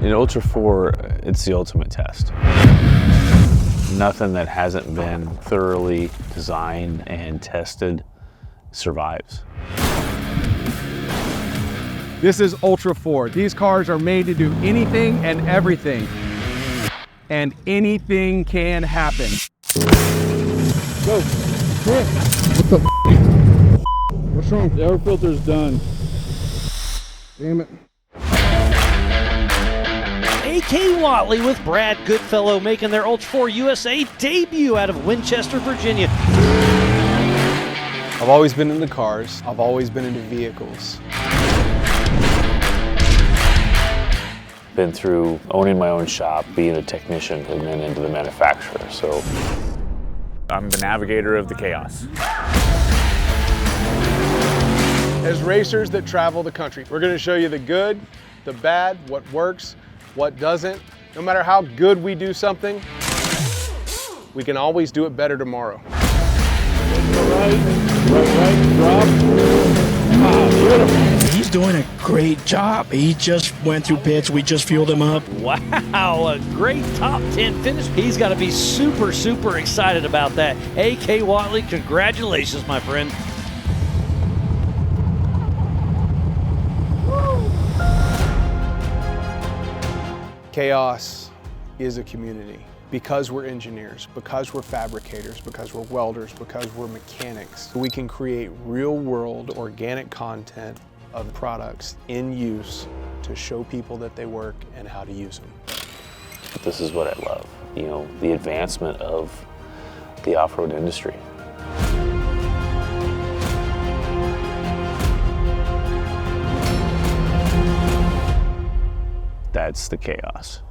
In Ultra 4, it's the ultimate test. Nothing that hasn't been thoroughly designed and tested survives. This is Ultra 4. These cars are made to do anything and everything. And anything can happen. Go. What the What's wrong? The air filter's done. Damn it. A.K. Watley with Brad Goodfellow making their Ultra 4 USA debut out of Winchester, Virginia. I've always been into cars. I've always been into vehicles. Been through owning my own shop, being a technician, and then into the manufacturer. So I'm the navigator of the chaos. As racers that travel the country, we're going to show you the good, the bad, what works, what doesn't. No matter how good we do something, we can always do it better tomorrow. Right, drop. Ah, beautiful. He's doing a great job. He just went through pits. We just fueled him up. Wow, a great top 10 finish. He's got to be super, super excited about that. A.K. Watley, congratulations, my friend. CHAOS is a community because we're engineers, because we're fabricators, because we're welders, because we're mechanics. We can create real-world organic content of products in use to show people that they work and how to use them. this is what I love, you know, the advancement of the off-road industry. That's the chaos.